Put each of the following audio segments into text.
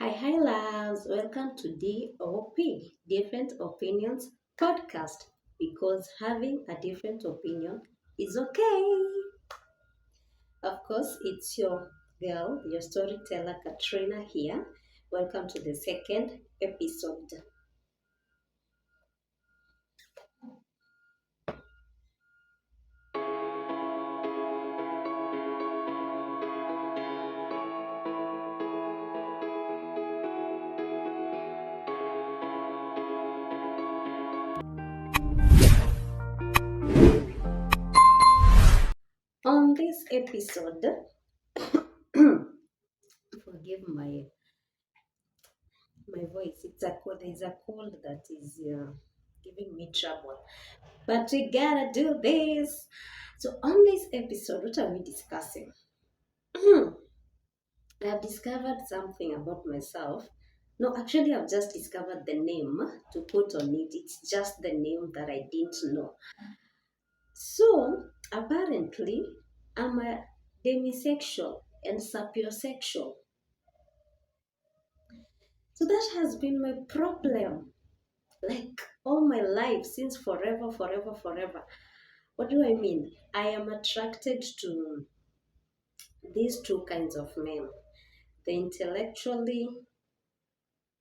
Hi, loves. Welcome to DOP, Different Opinions Podcast, because having a different opinion is okay. Of course, it's your girl, your storyteller, Katrina here. Welcome to the second episode. On this episode, forgive my voice. There's a cold that is giving me trouble. But we gotta do this. So, on this episode, what are we discussing? I've discovered something about myself. No, actually, I've just discovered the name to put on it. It's just the name that I didn't know. So, apparently, I'm a demisexual and sapiosexual. So, that has been my problem. Like all my life, since forever, forever, forever. What do I mean? I am attracted to these two kinds of men, the intellectually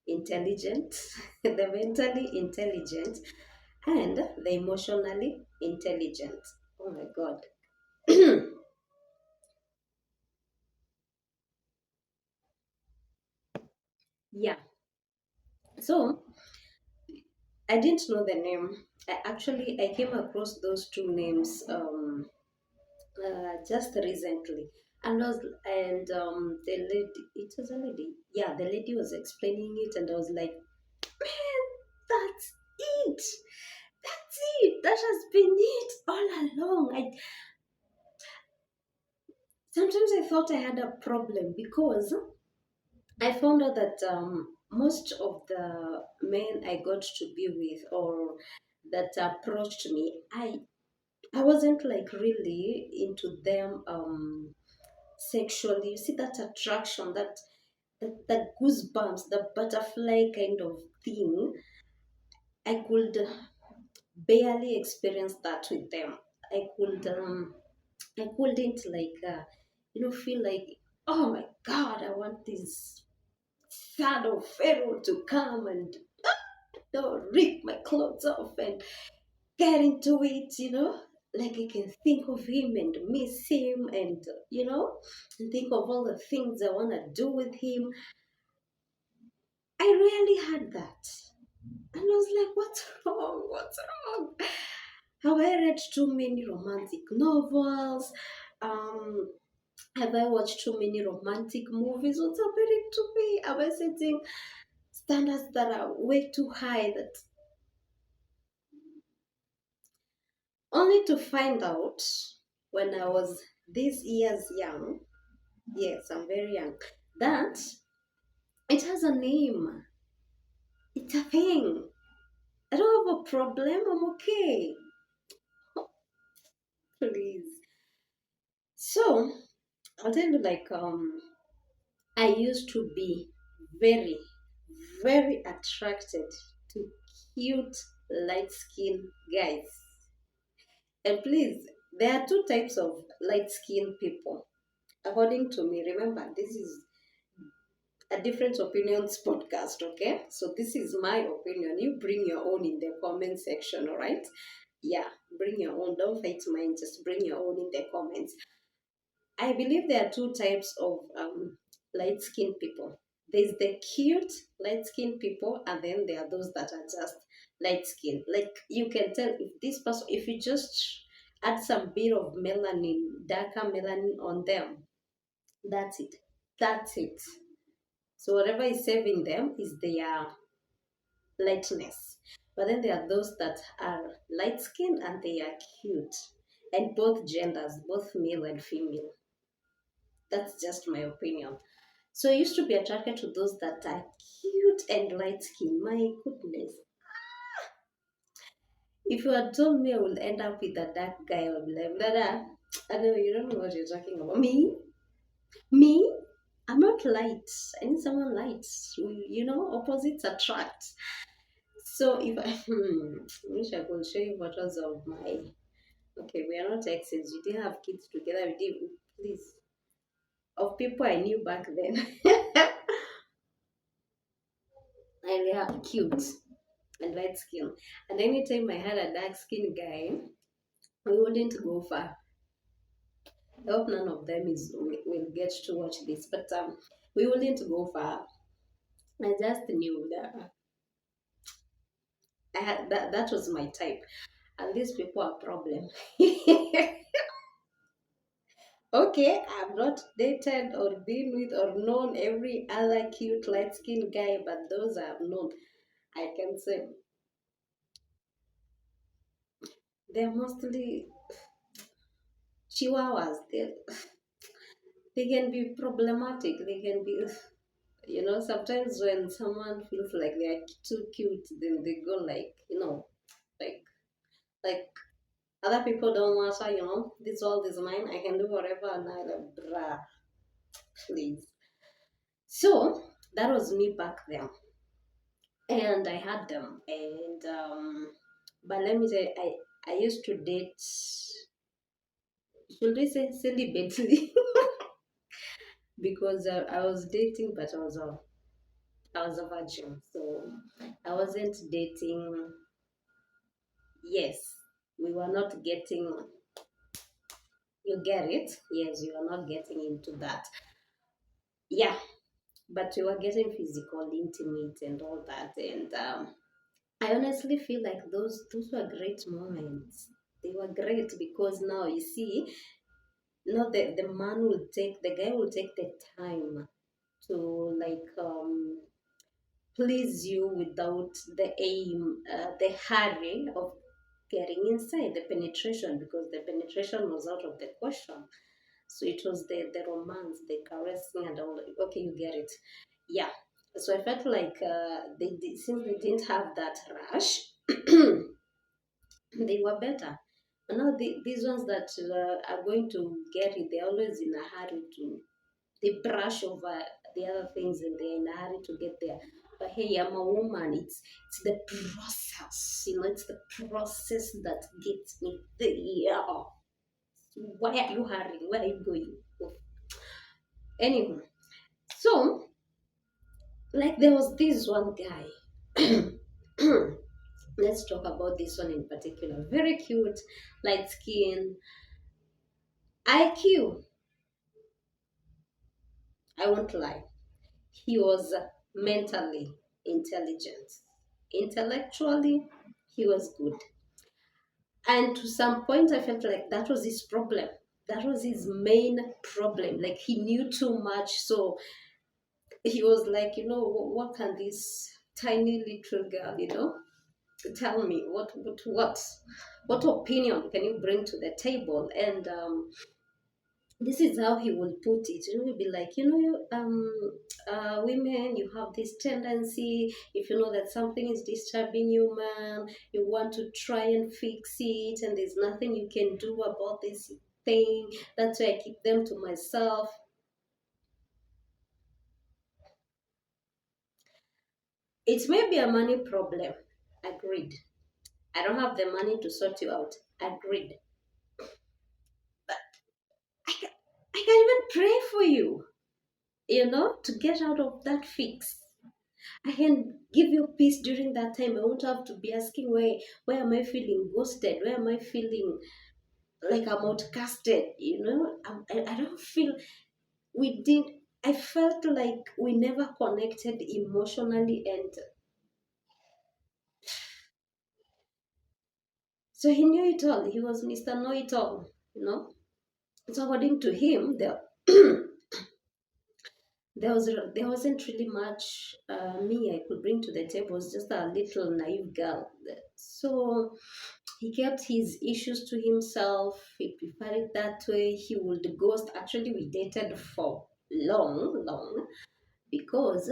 intelligent, the mentally intelligent, and the emotionally intelligent. Oh my God. Yeah. So I didn't know the name. I came across those two names just recently, and the lady, it was a lady. Yeah, the lady was explaining it, and I was like, man, that's it. That's it. That has been it all along. I Sometimes I thought I had a problem because I found out that most of the men I got to be with or that approached me, I wasn't like really into them sexually. You see that attraction, that goosebumps, the butterfly kind of thing. I could barely experience that with them. I could I couldn't feel like, oh my God, I want this shadow Pharaoh to come and rip my clothes off and get into it. Like I can think of him and miss him and think of all the things I want to do with him. I really had that. And I was like, what's wrong? What's wrong? Have I read too many romantic novels? Um, have I watched too many romantic movies? What's happening to me? Am I setting standards that are way too high? That only to find out when I was these years young. Yes, I'm very young. That it has a name. It's a thing. I don't have a problem. I'm okay. Please. So I'll tell you, I used to be very, very attracted to cute, light skinned guys. And please, there are two types of light skinned people. According to me, remember, this is a different opinions podcast, okay? So this is my opinion. You bring your own in the comment section, all right? Yeah, bring your own. Don't fight mine, just bring your own in the comments. I believe there are two types of light skinned people. There's the cute light skinned people, and then there are those that are just light skinned. Like you can tell if this person, if you just add some bit of melanin, darker melanin on them, that's it. That's it. So whatever is saving them is their lightness. But then there are those that are light skinned and they are cute. And both genders, both male and female. That's just my opinion. So I used to be attracted to those that are cute and light skinned. My goodness. If you had told me I will end up with a dark guy, I would be like, Dada, I know you don't know what you're talking about. Me? Me? I'm not light. I need someone light. Opposites attract. So if I wish I could show you photos of my. Okay, we are not exes. We didn't have kids together. We did. Please, of people I knew back then, and they are cute and light skin. And anytime I had a dark skin guy, we wouldn't go far. I hope none of them will get to watch this, but we wouldn't go far. I just knew that I had that was my type, and these people are problem. Okay, I've not dated or been with or known every other cute light skinned guy, but those I've known, I can say they're mostly chihuahuas. They can be problematic. They can be, sometimes when someone feels like they're too cute, then they go like, like other people don't matter, this world is mine. I can do whatever, and I like, bruh, please. So that was me back then, and I had them, and but let me say, I used to date. Should we say celibately? Because I was dating, but I was a virgin, so I wasn't dating. Yes, we were not getting. You get it? Yes, you are not getting into that. Yeah, but we were getting physical, intimate, and all that. And I honestly feel like those were great moments. They were great because now you see, not the guy will take the time to please you without the hurry of getting inside the penetration, because the penetration was out of the question. So it was the romance, the caressing, and all. Okay, you get it. Yeah. So I felt like since they didn't have that rush, they were better. And now these ones that are going to get it, they're always in a hurry to. They brush over the other things and they're in a hurry to get there. But hey, I'm a woman. It's the process. It's the process that gets me there. Why are you hurrying? Where are you going? Anyway, so like there was this one guy. Let's talk about this one in particular. Very cute, light skin, IQ. I won't lie. He was mentally intelligent. Intellectually, he was good. And to some point, I felt like that was his problem. That was his main problem. Like he knew too much. So he was like, what can this tiny little girl, tell me? What opinion can you bring to the table? And this is how he will put it. He will be like, women, you have this tendency. If you know that something is disturbing you, man, you want to try and fix it, and there's nothing you can do about this thing. That's why I keep them to myself. It may be a money problem. Agreed. I don't have the money to sort you out. Agreed. But I can, I can even pray for you, to get out of that fix. I can give you peace during that time. I won't have to be asking where am I feeling ghosted? Where am I feeling like I'm outcasted? I don't feel we did. I felt like we never connected emotionally, and so he knew it all. He was Mr. Know It All. So according to him, there wasn't really much me I could bring to the table. I was just a little naive girl. So he kept his issues to himself. He preferred it that way. He would ghost. Actually, we dated for long, long, because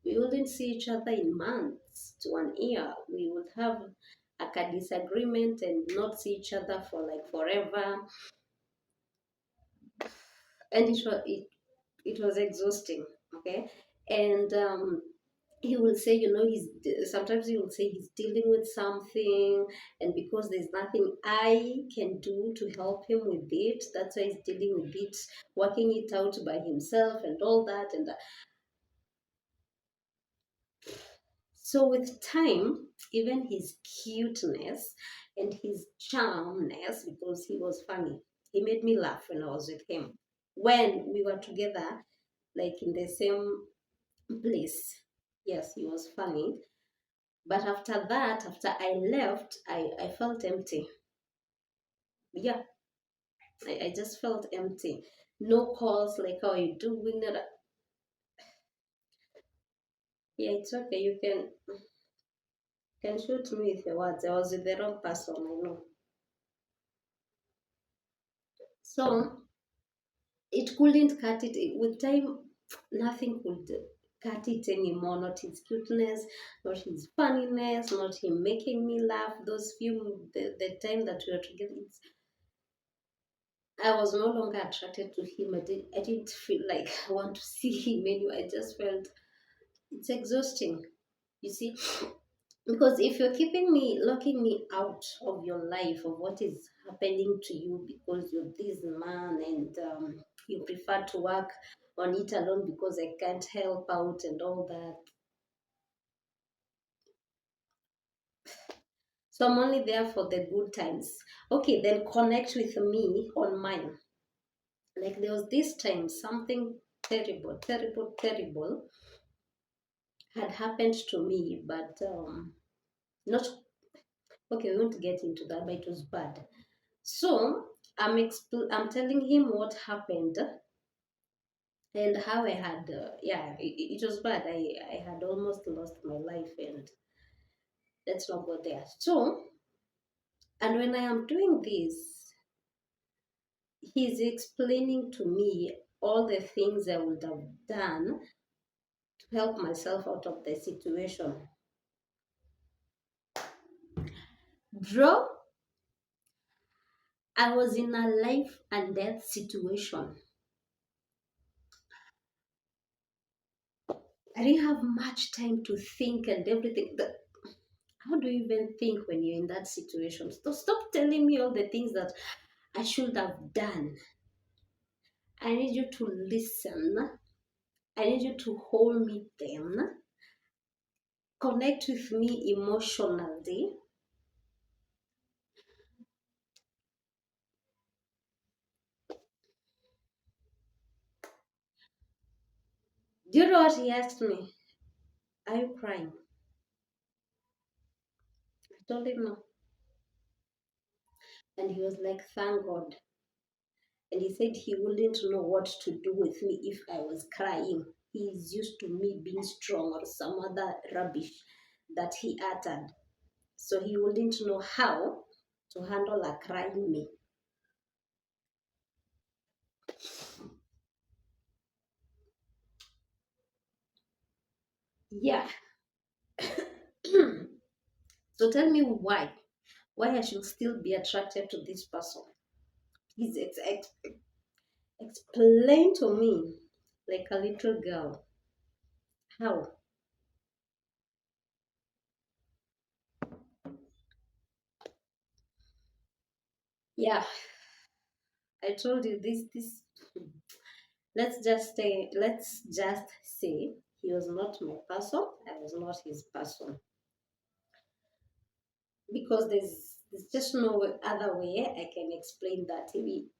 we wouldn't see each other in months to an year. We would have a disagreement and not see each other for like forever. And it was exhausting. Okay, and he will say, he's sometimes he will say he's dealing with something, and because there's nothing I can do to help him with it, that's why he's dealing with it, working it out by himself and all that. And so with time, even his cuteness and his charmness, because he was funny, he made me laugh when I was with him. When we were together, like in the same place, yes, he was funny. But after that, after I left, I felt empty. Yeah, I just felt empty. No calls like, how are you doing? Yeah, it's okay. You can shoot me with your words. I was with the wrong person, I know. So it couldn't cut it with time. Nothing could cut it anymore. Not his cuteness, not his funniness, not him making me laugh. Those few the time that we were together, I was no longer attracted to him. I didn't feel like I want to see him anyway. I just felt it's exhausting. You see, because if you're keeping me, locking me out of your life, of what is happening to you, because you're this man, and you prefer to work on it alone because I can't help out and all that. So I'm only there for the good times. Okay, then connect with me on mine. Like there was this time something terrible, terrible, terrible had happened to me, but not okay. We won't get into that, but it was bad. So I'm telling him what happened and how I had yeah, it was bad. I had almost lost my life, and let's not go there. So, and when I am doing this, he's explaining to me all the things I would have done to help myself out of the situation. Bro, I was in a life and death situation. I didn't have much time to think and everything. How do you even think when you're in that situation? So stop telling me all the things that I should have done. I need you to listen. I need you to hold me then. Connect with me emotionally. Do you know what he asked me? Are you crying? I told him no. And he was like, thank God. And he said he wouldn't know what to do with me if I was crying. He's used to me being strong or some other rubbish that he uttered. So he wouldn't know how to handle a crying me. Yeah. So tell me why I should still be attracted to this person. Please explain to me like a little girl. How? Yeah, I told you this. Let's just say he was not my person. I was not his person, because there's just no other way I can explain that. We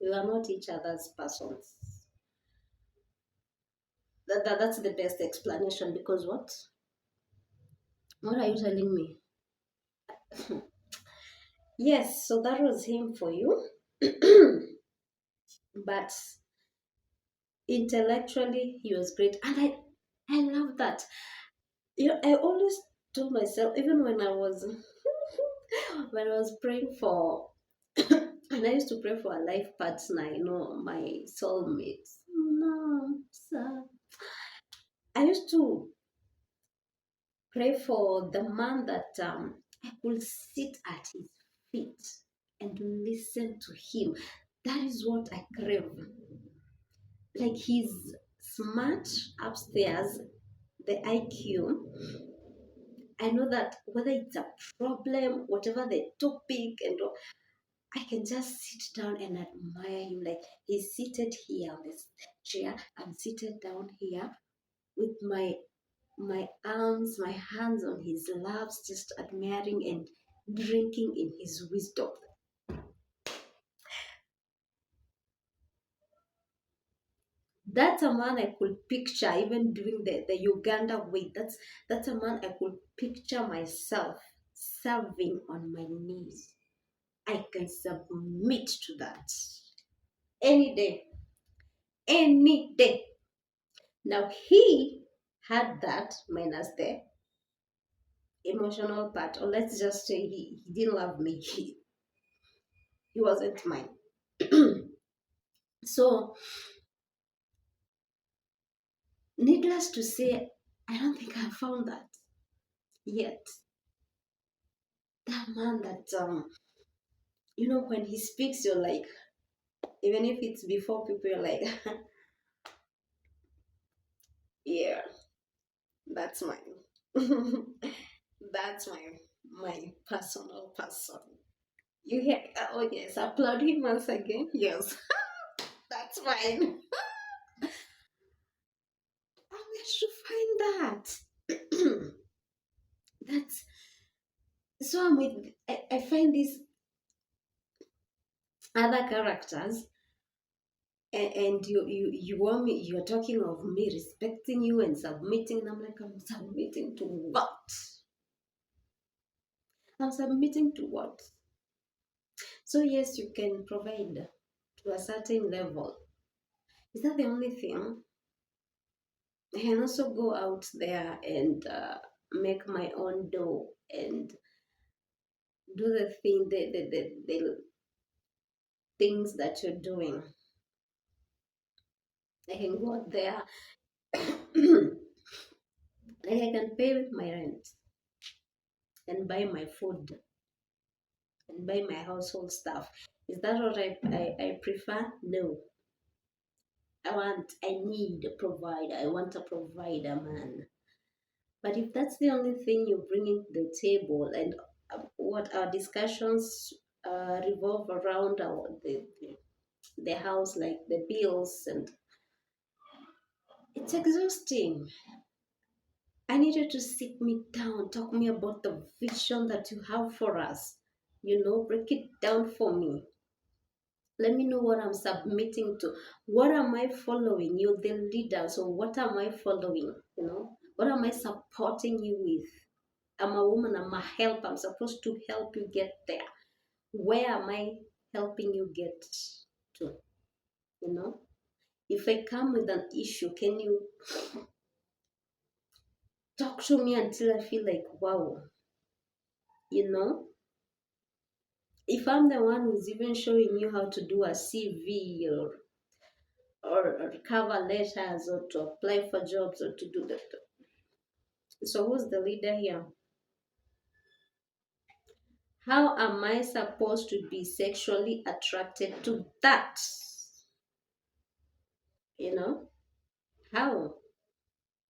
were not each other's persons. That's the best explanation, because what are you telling me? Yes, so that was him for you. But intellectually he was great, and I love that. I always told myself, even when I was when I was praying for and I used to pray for a life partner, my soulmates. No, sir. I used to pray for the man that I could sit at his feet and listen to him. That is what I crave. like he's smart upstairs, the IQ. I know that whether it's a problem, whatever the topic, and all, I can just sit down and admire him. Like he's seated here on this chair, I'm seated down here with my arms, my hands on his laps, just admiring and drinking in his wisdom. That's a man I could picture even doing the Uganda way. That's a man I could picture myself serving on my knees. I can submit to that any day, any day. Now he had that minus the emotional part, or let's just say he didn't love me. He wasn't mine. So, needless to say, I don't think I found that yet. That man that when he speaks, you're like, even if it's before people, you're like, yeah, that's mine. That's my personal person. You hear? Oh yes, applaud him once again. Yes, that's mine. I wish to find that. That's so. I'm with. I find these other characters, and you want me. You're talking of me respecting you and submitting, and I'm like, I'm submitting to what? I'm submitting to what? So yes, you can provide to a certain level. Is that the only thing? I can also go out there and make my own dough and do the things that you're doing. I can go out there, like I can pay with my rent and buy my food and buy my household stuff. Is that what I prefer? No. I need a provider. I want a provider, man. But if that's the only thing you're bringing to the table, and what our discussions revolve around the house, like the bills, and it's exhausting. I need you to sit me down, talk me about the vision that you have for us. Break it down for me. Let me know what I'm submitting to. What am I following? You're the leader, so what am I following? What am I supporting you with? I'm a woman, I'm a help. I'm supposed to help you get there. Where am I helping you get to? You know? If I come with an issue, can you talk to me until I feel like, wow, you know? If I'm the one who's even showing you how to do a CV or cover letters or to apply for jobs or to do that. So who's the leader here? How am I supposed to be sexually attracted to that? You know? How?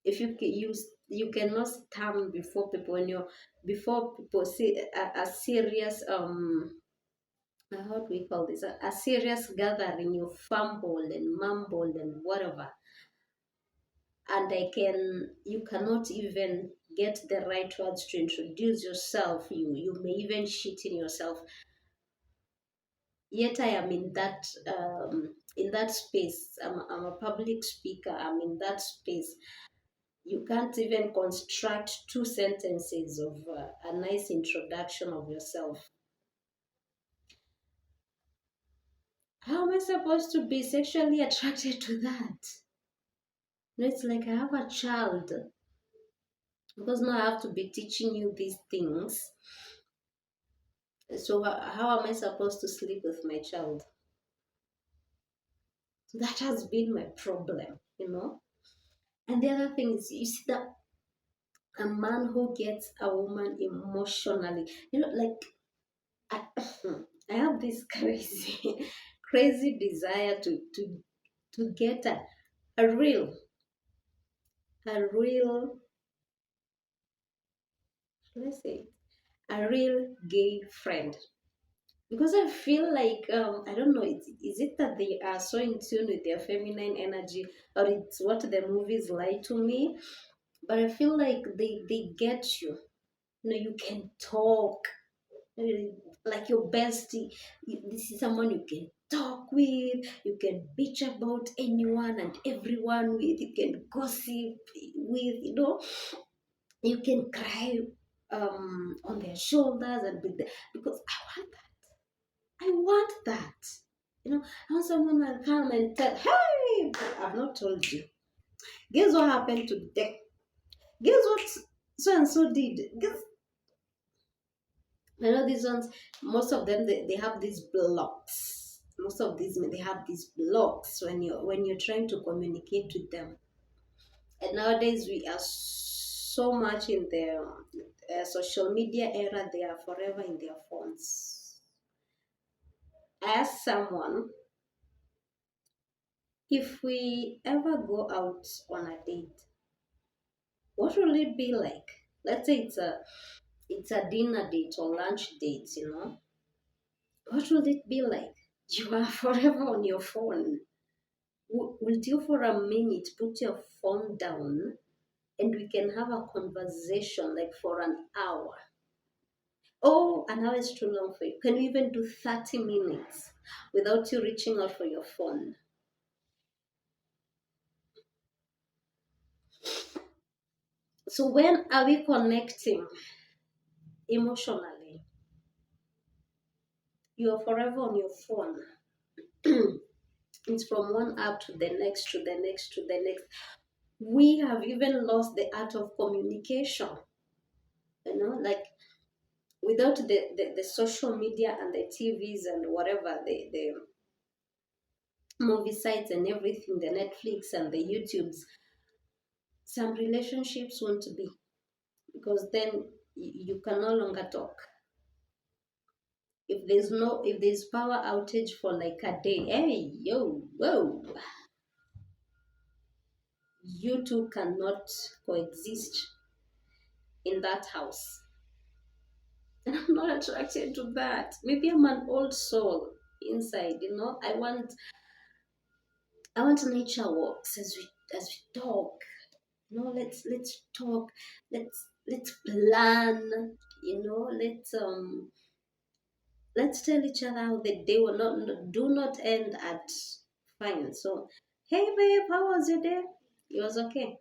If you cannot stand before people when you're before people see a serious how do we call this a serious gathering, you fumble and mumble and whatever, and you cannot even get the right words to introduce yourself. You may even shit in yourself. Yet I am in that space. I'm a public speaker. I'm in that space. You can't even construct two sentences of a nice introduction of yourself. How am I supposed to be sexually attracted to that? It's like I have a child, because now I have to be teaching you these things. So how am I supposed to sleep with my child? That has been my problem. And the other thing is, you see that a man who gets a woman emotionally, like I, I have this crazy, crazy desire to get a real, a real, let's say, a real gay friend. Because I feel like, I don't know, is it that they are so in tune with their feminine energy, or it's what the movies lie to me? But I feel like they get you. You know, you can talk, uh, like your bestie. This is someone you can talk with. You can bitch about anyone and everyone with. You can gossip with. You know, you can cry on their shoulders and with them, because I want that. You know, I want someone that come and tell, hey, I've not told you. Guess what happened today? Guess what so and so did? Guess, I know these ones, most of them, they have these blocks. Most of these men, they have these blocks when you're trying to communicate with them. And nowadays we are so much in the social media era, they are forever in their phones. As someone, if we ever go out on a date, what will it be like? Let's say it's a dinner date or lunch date, you know. What will it be like? You are forever on your phone. Will you for a minute put your phone down and we can have a conversation like for an hour? Oh, an hour is too long for you. Can we even do 30 minutes without you reaching out for your phone? So when are we connecting emotionally? You are forever on your phone. It's from one app to the next, to the next, to the next. We have even lost the art of communication. You know, like without the social media and the TVs and whatever, the movie sites and everything, the Netflix and the YouTubes, some relationships won't be, because then you can no longer talk. If there's power outage for like a day, hey yo, whoa, you two cannot coexist in that house. And I'm not attracted to that. Maybe I'm an old soul inside, you know. I want nature walks as we talk. You know, let's talk. Let's plan. You know, let's tell each other how the day will not do not end at fine. So, hey babe, how was your day? It was okay.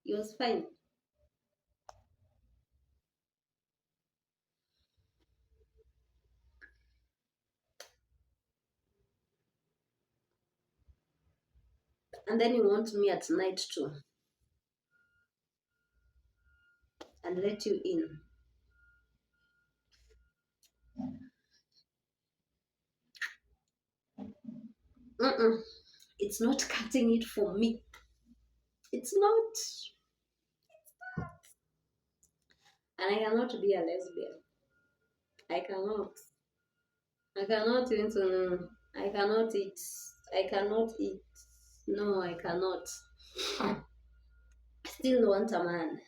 It was fine. And then you want me at night too, and let you in. Mm-mm. It's not cutting it for me. It's not. And I cannot be a lesbian. I cannot. I cannot into. I cannot eat. I cannot eat. No, I cannot. I still want a man,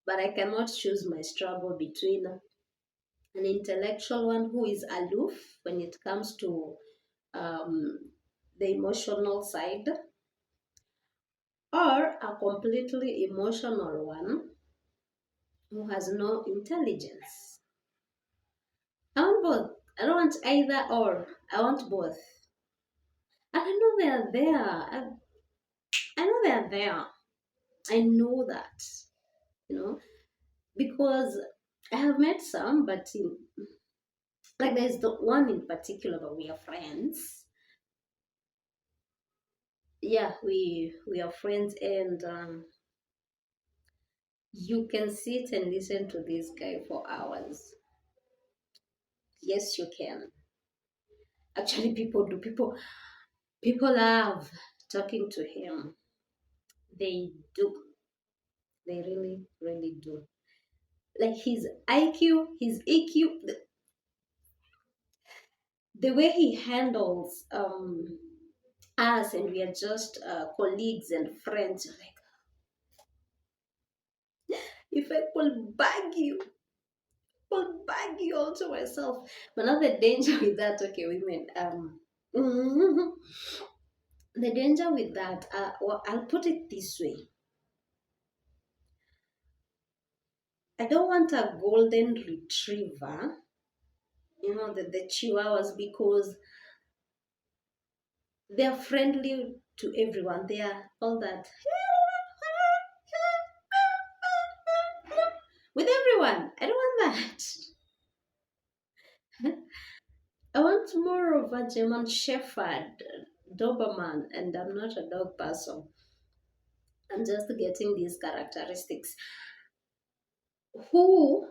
but I cannot choose my struggle between an intellectual one who is aloof when it comes to um, the emotional side, or a completely emotional one who has no intelligence. I want both. I don't want either or. I want both. And I know they are there. I know they are there. I know that, you know, because I have met some, but like there's the one in particular, but we are friends. Yeah, we are friends, and you can sit and listen to this guy for hours. Yes, you can. Actually, people do. People love talking to him. They do. They really, really do. Like his IQ, his EQ, the way he handles us, and we are just colleagues and friends. You're like, if I could bag you, could bag you all to myself. But now the danger with that, okay, women, the danger with that, well, I'll put it this way. I don't want a golden retriever, the chihuahuas, because they are friendly to everyone. They are all that with everyone. I don't want that. I want more of a German Shepherd, Doberman, and I'm not a dog person. I'm just getting these characteristics. Who,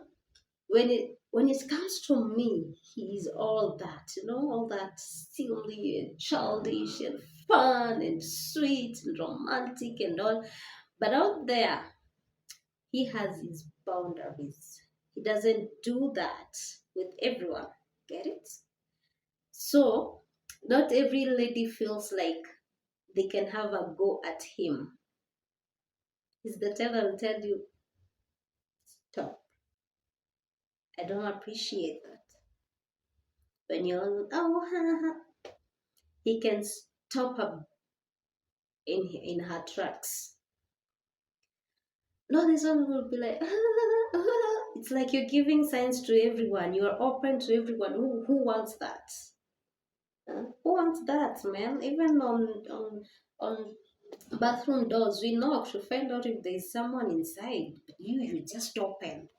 when it comes to me, he is all that, all that silly and childish and fun and sweet and romantic and all. But out there, he has his boundaries. He doesn't do that with everyone. Get it? So, not every lady feels like they can have a go at him. He's the type that will tell you, stop. I don't appreciate that. When you're, oh, ha, ha, he can stop her in her tracks. No, this one will be like, it's like you're giving signs to everyone. You're open to everyone. Who wants that? Who wants that, man? Even on bathroom doors, we knock to find out if there's someone inside. But you just open.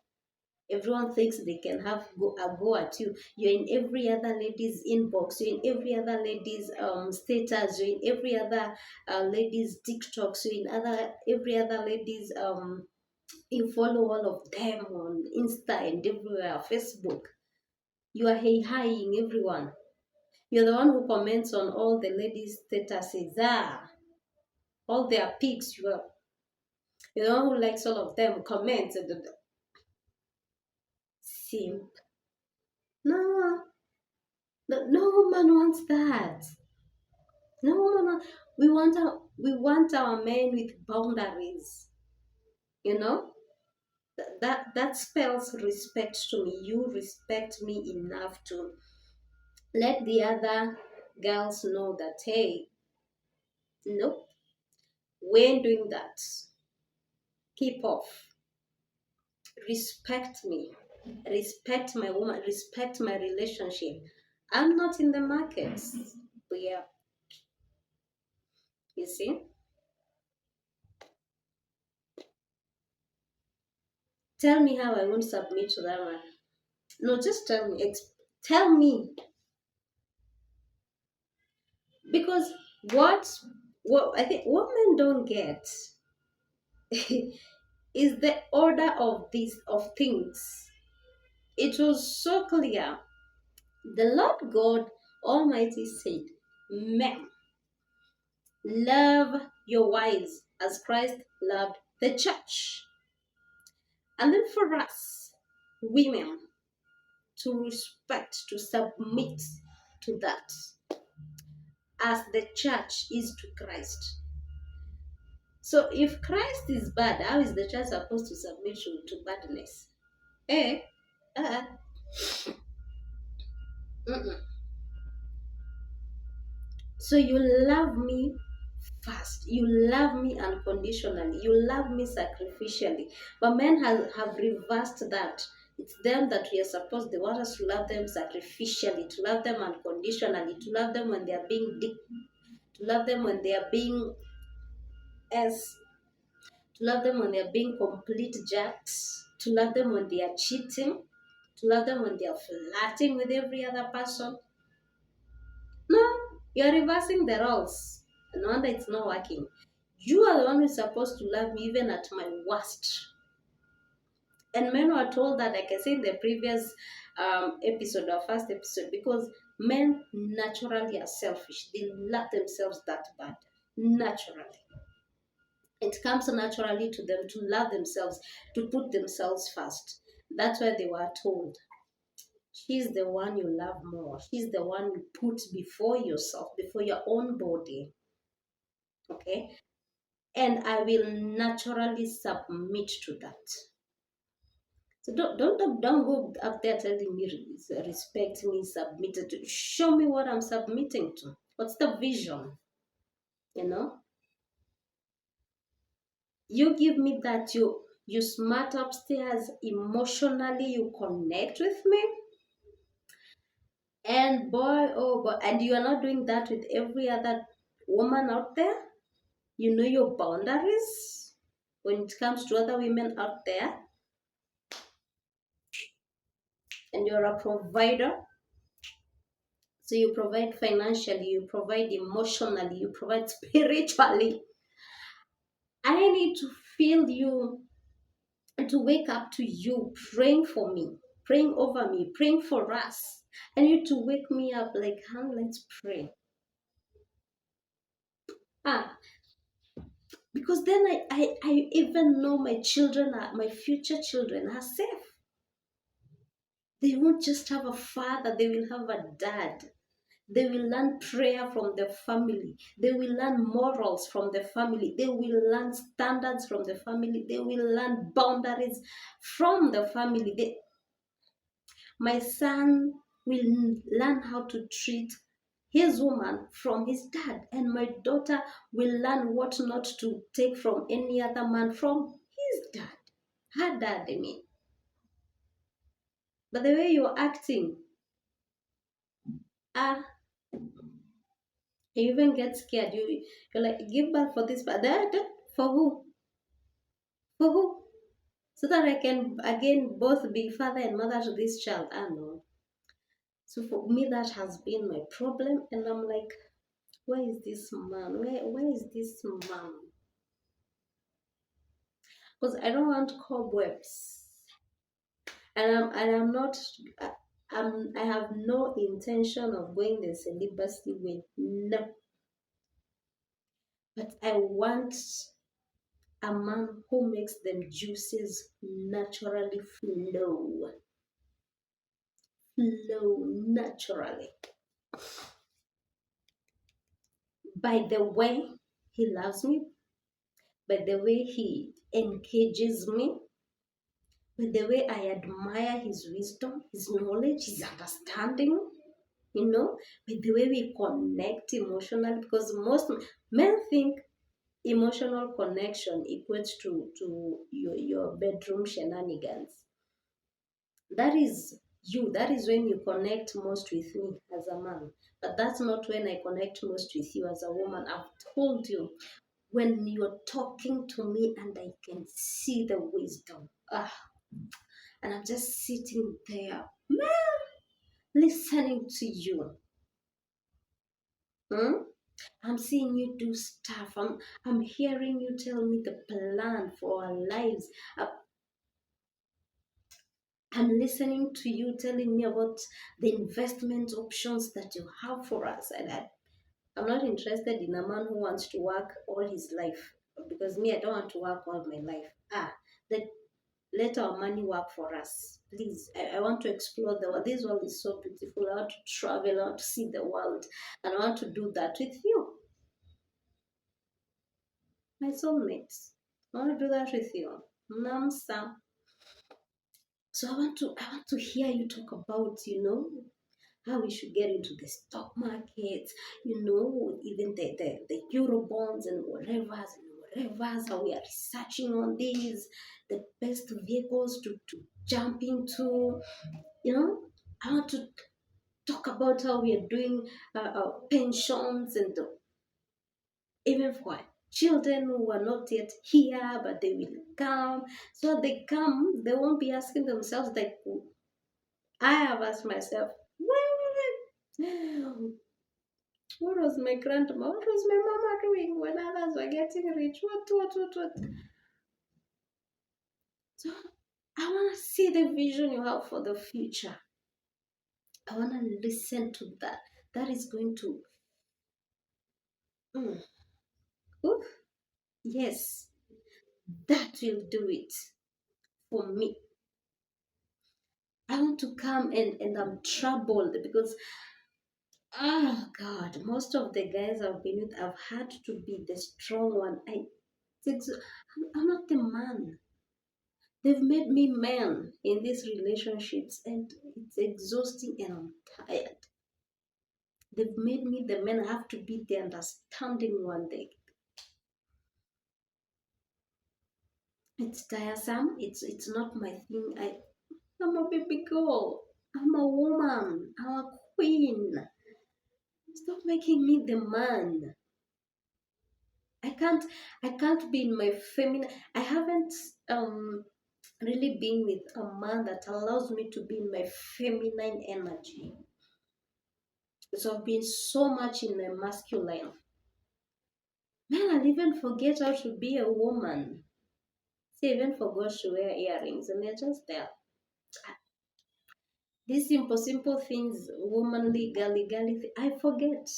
Everyone thinks they can have a go at you. You're in every other lady's inbox. You're in every other lady's status. You're in every other lady's TikToks. You're in every other lady's you follow all of them on Insta and everywhere, Facebook. You are hey-hiing everyone. You're the one who comments on all the ladies' statuses. All their pics. You're the one who likes all of them, comments. Simp. No, no woman wants that. No woman. We want our men with boundaries. You know that spells respect to me. You respect me enough to let the other girls know that, hey, nope, we ain't doing that. Keep off. Respect me. Respect my woman. Respect my relationship. I'm not in the markets. But yeah, you see. Tell me how I won't submit to that man. No, just tell me. Tell me. Because what I think what men don't get is the order of things. It was so clear. The Lord God Almighty said, men, love your wives as Christ loved the church. And then for us, women, to respect, to submit to that, as the church is to Christ. So if Christ is bad, how is the church supposed to submit to badness? Eh? Uh, mm-mm. So you love me first. You love me unconditionally. You love me sacrificially. But men have reversed that. It's them that we are supposed, they want us to love them sacrificially, to love them unconditionally, to love them when they are being to love them when they are being as to love them when they are being complete jerks, to love them when they are cheating, to love them when they are flirting with every other person. No, you're reversing the roles. No wonder it's not working. You are the one who's supposed to love me even at my worst. And men were told that, like I said in the previous episode, or first episode, because men naturally are selfish. They love themselves that bad. Naturally. It comes naturally to them to love themselves, to put themselves first. That's why they were told, She's the one you love more. She's the one you put before yourself, before your own body. Okay? And I will naturally submit to that. So don't go up there telling me respect me, submit to. Show me what I'm submitting to. What's the vision? You know, you give me that you smart upstairs emotionally, you connect with me, and boy, oh boy, and you are not doing that with every other woman out there. You know your boundaries when it comes to other women out there, and you're a provider. So you provide financially, you provide emotionally, you provide spiritually. I need to feel you, to wake up to you praying for me, praying over me, praying for us. I need to wake me up like, huh, let's pray. Ah, because then I even know my children are, my future children are safe. They won't just have a father, they will have a dad. They will learn prayer from the family. They will learn morals from the family. They will learn standards from the family. They will learn boundaries from the family. My son will learn how to treat his woman from his dad, and my daughter will learn what not to take from any other man from his dad, her dad, I mean. But the way you're acting, ah, you even get scared. You're like, give birth for this, but that for who? For who? So that I can again both be father and mother to this child. I know. So for me, that has been my problem, and I'm like, where is this man? Where is this man? Because I don't want cobwebs, and I'm not. I, I have no intention of going the celibacy way. No, but I want a man who makes them juices naturally flow naturally. By the way he loves me, by the way he engages me, by the way I admire his wisdom, his knowledge, his understanding, by the way we connect emotionally, because most men think emotional connection equates to your bedroom shenanigans. That is you. That is when you connect most with me as a man. But that's not when I connect most with you as a woman. I've told you, when you're talking to me and I can see the wisdom, and I'm just sitting there, listening to you. Hmm? I'm seeing you do stuff. I'm hearing you tell me the plan for our lives. I'm listening to you telling me about the investment options that you have for us. And I'm not interested in a man who wants to work all his life. Because me, I don't want to work all my life. Let, let our money work for us. Please, I want to explore the world. This world is so beautiful. I want to travel. I want to see the world. And I want to do that with you, my soulmates. I want to do that with you. Namsa. So I want to hear you talk about, how we should get into the stock market, even the euro bonds and whatever, how we are researching on these, the best vehicles to jump into, you know. I want to talk about how we are doing pensions and even for children who are not yet here, but they will come. So they come, they won't be asking themselves like I have asked myself, what was my grandma? What was my mama doing when others were getting rich? What? So I want to see the vision you have for the future. I want to listen to that. That is going to, mm, oof, yes, that will do it for me. I want to come and I'm troubled because, oh God, most of the guys I've been with, I've had to be the strong one. I'm not the man. They've made me man in these relationships, and it's exhausting, and I'm tired. They've made me the man. I have to be the understanding one day. It's tiresome. It's not my thing. I'm a baby girl. I'm a woman. I'm a queen. Stop making me the man. I can't I can't be in my feminine. I haven't really been with a man that allows me to be in my feminine energy. So I've been so much in my masculine. Man, I'll even forget how to be a woman. See, I even forgot to wear earrings, and they're just there. These simple, simple things, womanly, girly, girly, I forget.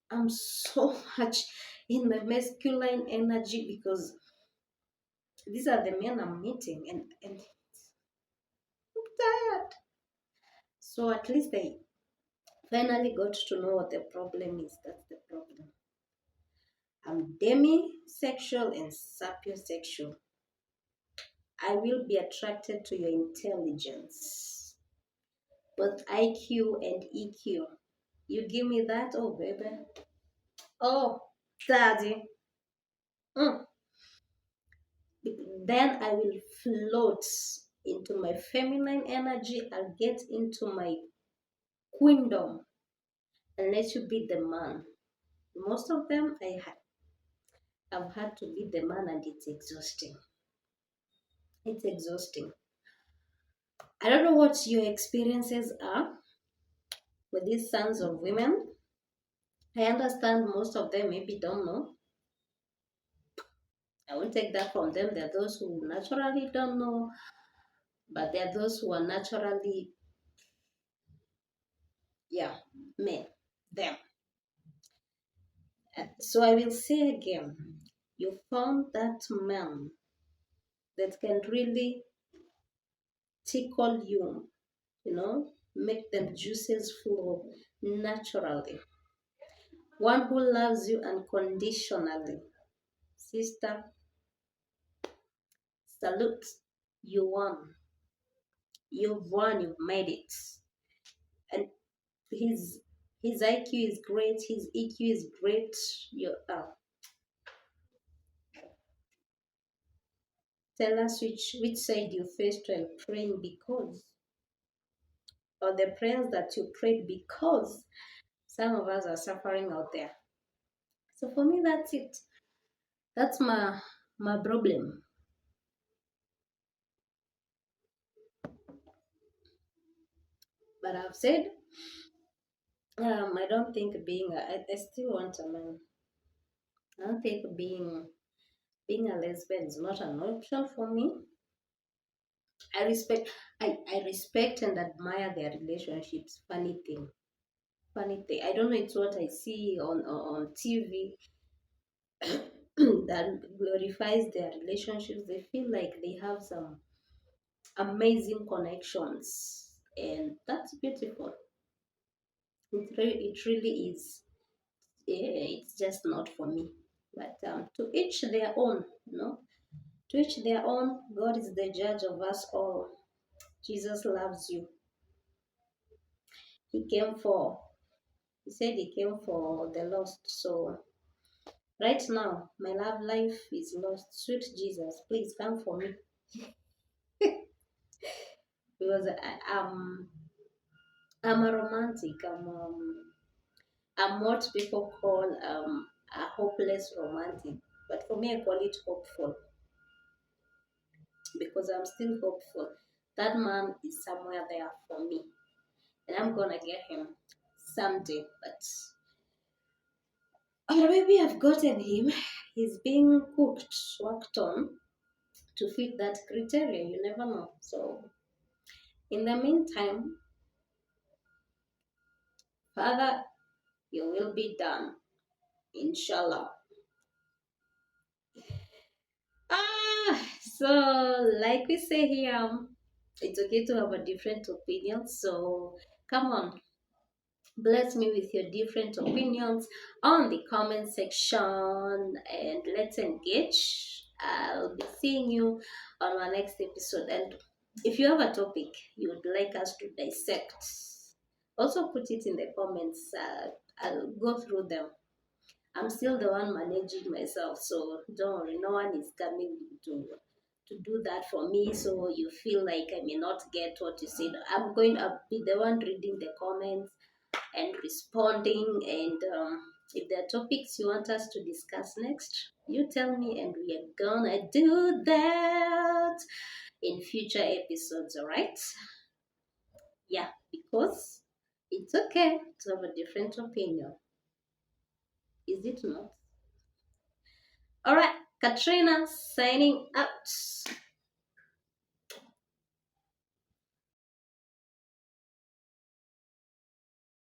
I'm so much in my masculine energy because these are the men I'm meeting, and I'm tired. So at least I finally got to know what the problem is. That's the problem. I'm demisexual and sapiosexual. I will be attracted to your intelligence, both IQ and EQ. You give me that, oh baby. Oh, daddy. Mm. Then I will float into my feminine energy. I'll get into my queendom and let you be the man. Most of them, I've had to be the man, and it's exhausting. It's exhausting. I don't know what your experiences are with these sons of women. I understand most of them maybe don't know. I won't take that from them. There are those who naturally don't know, but there are those who are naturally, yeah, men, them. So I will say again, you found that man that can really tickle you, make them juices flow naturally. One who loves you unconditionally. Sister, salute. You won. You've won. You've made it. And his his IQ is great. His EQ is great. You tell us which side you faced while praying, because, or the prayers that you prayed, because some of us are suffering out there. So for me, that's it. That's my problem. But I've said, I don't think I still want a man. I don't think being a lesbian is not an option for me. I respect I respect and admire their relationships. Funny thing. Funny thing. I don't know, it's what I see on TV that glorifies their relationships. They feel like they have some amazing connections, and that's beautiful. It really is. It's just not for me. But to each their own, to each their own. God is the judge of us all. Jesus loves you. He came for, he said he came for the lost. So right now, my love life is lost. Sweet Jesus, please come for me. Because I'm a romantic. I'm what people call a hopeless romantic. But for me, I call it hopeful, because I'm still hopeful. That man is somewhere there for me, and I'm gonna get him someday. But or maybe I've gotten him. He's being cooked, worked on to fit that criteria. You never know. So in the meantime, Father, your will be done. Inshallah. So like we say here, It's okay to have a different opinion. So come on, bless me with your different opinions on the comment section and let's engage. I'll be seeing you on our next episode. And if you have a topic you would like us to dissect, also put it in the comments. I'll go through them. I'm still the one managing myself, so don't worry, no one is coming to do that for me. So you feel like I may not get what you said. I'm going to be the one reading the comments and responding. And if there are topics you want us to discuss next, you tell me, and we are gonna do that in future episodes. All right? Yeah, because it's okay to have a different opinion, is it not? All right, Katrina signing out.